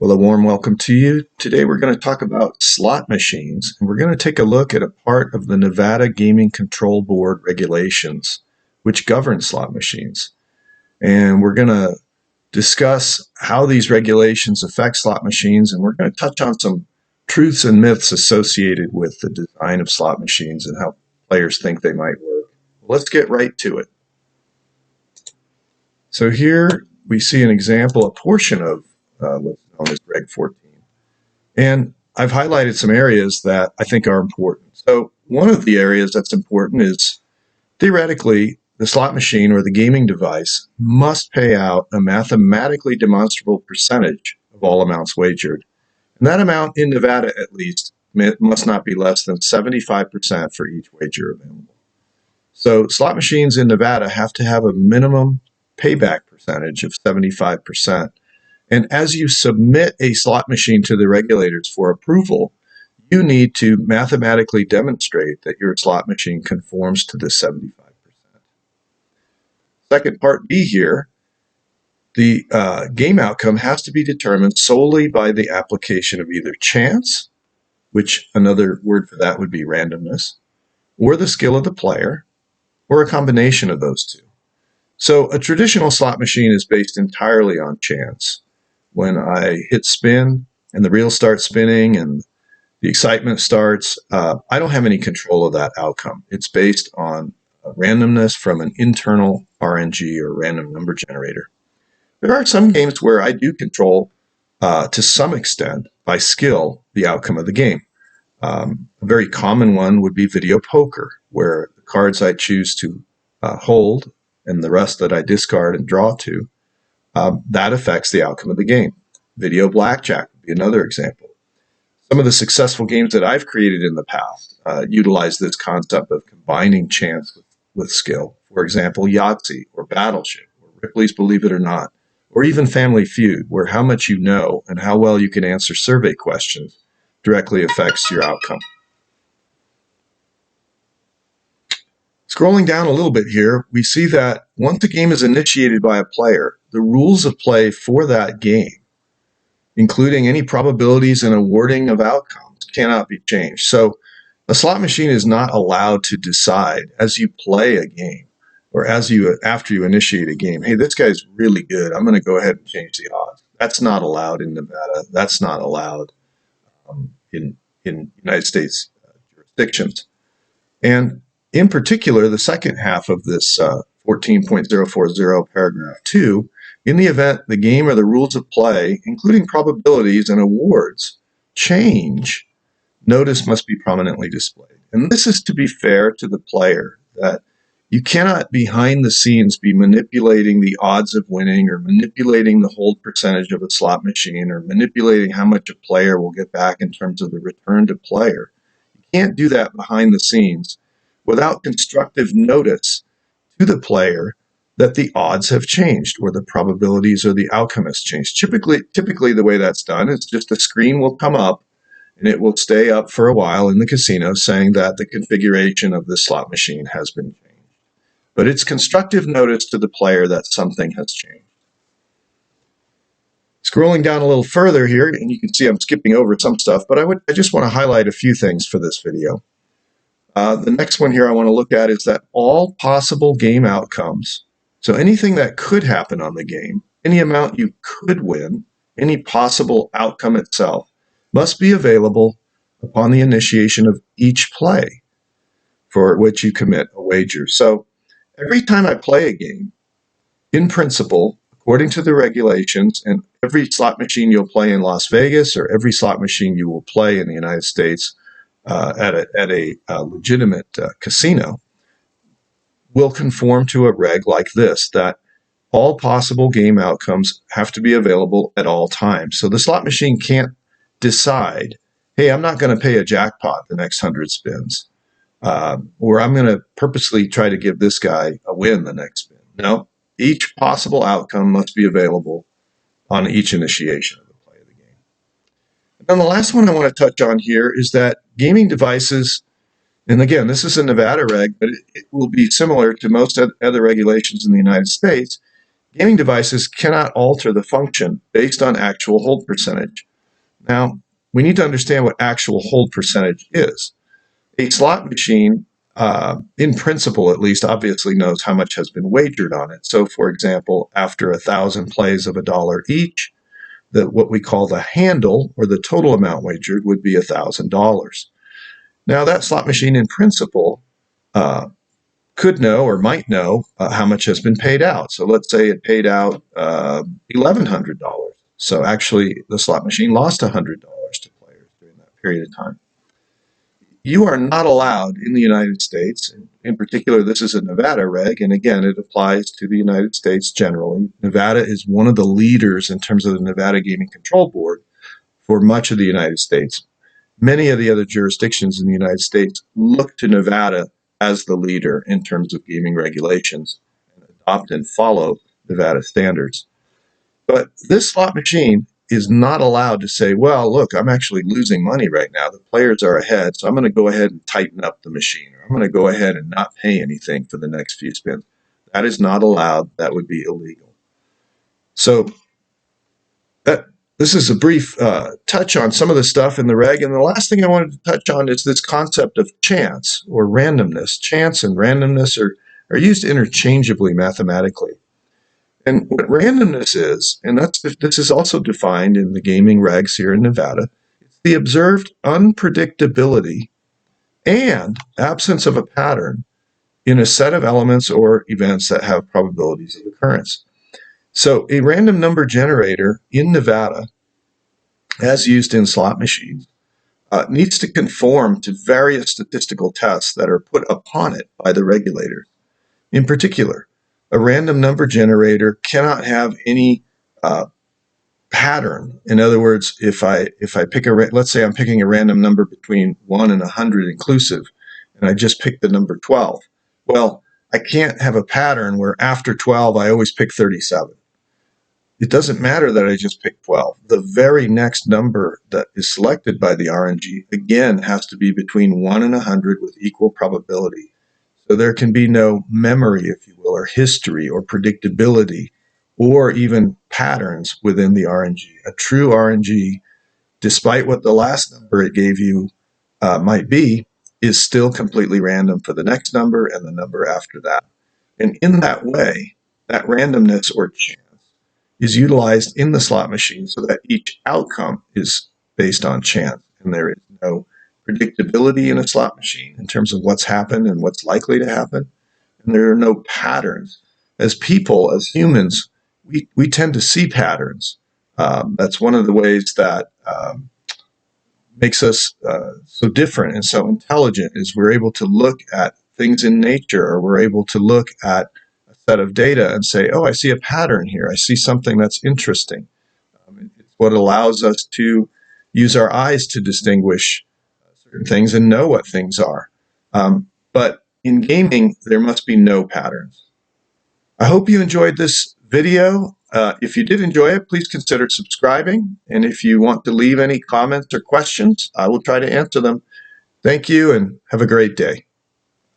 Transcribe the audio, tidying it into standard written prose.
Well, a warm welcome to you. Today we're going to talk about slot machines, and we're going to take a look at a part of the Nevada Gaming Control Board regulations, which govern slot machines. And we're going to discuss how these regulations affect slot machines, and we're going to touch on some truths and myths associated with the design of slot machines and how players think they might work. Let's get right to it. So here we see an example, a portion of what's known as Reg 14. And I've highlighted some areas that I think are important. So one of the areas that's important is theoretically the slot machine or the gaming device must pay out a mathematically demonstrable percentage of all amounts wagered. And that amount in Nevada at least must not be less than 75% for each wager available. So slot machines in Nevada have to have a minimum payback percentage of 75%. And as you submit a slot machine to the regulators for approval, you need to mathematically demonstrate that your slot machine conforms to this 75%. Second part B here, the game outcome has to be determined solely by the application of either chance, which another word for that would be randomness, or the skill of the player, or a combination of those two. So a traditional slot machine is based entirely on chance. When I hit spin and the reel starts spinning and the excitement starts, I don't have any control of that outcome. It's based on randomness from an internal RNG or random number generator. There are some games where I do control, to some extent, by skill, the outcome of the game. A very common one would be video poker, where the cards I choose to hold and the rest that I discard and draw to, that affects the outcome of the game. Video blackjack would be another example. Some of the successful games that I've created in the past utilize this concept of combining chance with skill. For example, Yahtzee or Battleship or Ripley's Believe It or Not, or even Family Feud, where how much you know and how well you can answer survey questions directly affects your outcome. Scrolling down a little bit here, we see that once a game is initiated by a player, the rules of play for that game, including any probabilities and awarding of outcomes, cannot be changed. So a slot machine is not allowed to decide as you play a game or after you initiate a game, hey, this guy's really good, I'm going to go ahead and change the odds. That's not allowed in Nevada. That's not allowed in United States jurisdictions. And in particular, the second half of this 14.040 paragraph 2, in the event the game or the rules of play, including probabilities and awards, change, notice must be prominently displayed. And this is to be fair to the player, that you cannot behind the scenes be manipulating the odds of winning or manipulating the hold percentage of a slot machine or manipulating how much a player will get back in terms of the return to player. You can't do that behind the scenes without constructive notice to the player that the odds have changed or the probabilities or the outcome has changed. Typically the way that's done is just a screen will come up and it will stay up for a while in the casino saying that the configuration of the slot machine has been changed. But it's constructive notice to the player that something has changed. Scrolling down a little further here, and you can see I'm skipping over some stuff, but I just want to highlight a few things for this video. The next one here I want to look at is that all possible game outcomes, so anything that could happen on the game, any amount you could win, any possible outcome itself, must be available upon the initiation of each play for which you commit a wager. So every time I play a game, in principle, according to the regulations, and every slot machine you'll play in Las Vegas or every slot machine you will play in the United States at a legitimate casino, will conform to a reg like this, that all possible game outcomes have to be available at all times. So the slot machine can't decide, hey, I'm not going to pay a jackpot the next 100 spins, or I'm going to purposely try to give this guy a win the next spin. No, each possible outcome must be available on each initiation of the play of the game. And then the last one I want to touch on here is that gaming devices, and again, this is a Nevada reg, but it will be similar to most other regulations in the United States. Gaming devices cannot alter the function based on actual hold percentage. Now, we need to understand what actual hold percentage is. A slot machine, in principle at least, obviously knows how much has been wagered on it. So, for example, after 1,000 plays of $1 each, what we call the handle, or the total amount wagered, would be $1,000. Now, that slot machine, in principle, could know or might know how much has been paid out. So let's say it paid out $1,100. So actually, the slot machine lost $100 to players during that period of time. You are not allowed in the United States, in particular, this is a Nevada reg, and again, it applies to the United States generally. Nevada is one of the leaders in terms of the Nevada Gaming Control Board for much of the United States. Many of the other jurisdictions in the United States look to Nevada as the leader in terms of gaming regulations and adopt and follow Nevada standards. But this slot machine is not allowed to say, well, look, I'm actually losing money right now. The players are ahead, so I'm going to go ahead and tighten up the machine, or I'm going to go ahead and not pay anything for the next few spins. That is not allowed. That would be illegal. So this is a brief touch on some of the stuff in the reg. And the last thing I wanted to touch on is this concept of chance or randomness. Chance and randomness are used interchangeably mathematically. And what randomness is, and this is also defined in the gaming regs here in Nevada, it's the observed unpredictability and absence of a pattern in a set of elements or events that have probabilities of occurrence. So a random number generator in Nevada, as used in slot machines, needs to conform to various statistical tests that are put upon it by the regulator. In particular, a random number generator cannot have any pattern. In other words, if I pick let's say I'm picking a random number between 1 and 100 inclusive, and I just pick the number 12. Well, I can't have a pattern where after 12 I always pick 37. It doesn't matter that I just picked 12. The very next number that is selected by the RNG, again, has to be between 1 and 100 with equal probability. So there can be no memory, if you will, or history or predictability or even patterns within the RNG. A true RNG, despite what the last number it gave you might be, is still completely random for the next number and the number after that. And in that way, that randomness or chance is utilized in the slot machine so that each outcome is based on chance, and there is no predictability in a slot machine in terms of what's happened and what's likely to happen, and there are no patterns. As people, as humans, we tend to see patterns. That's one of the ways that makes us so different and so intelligent, is we're able to look at things in nature, or we're able to look at set of data and say, oh, I see a pattern here. I see something that's interesting. It's what allows us to use our eyes to distinguish certain things and know what things are. But in gaming, there must be no patterns. I hope you enjoyed this video. If you did enjoy it, please consider subscribing. And if you want to leave any comments or questions, I will try to answer them. Thank you and have a great day.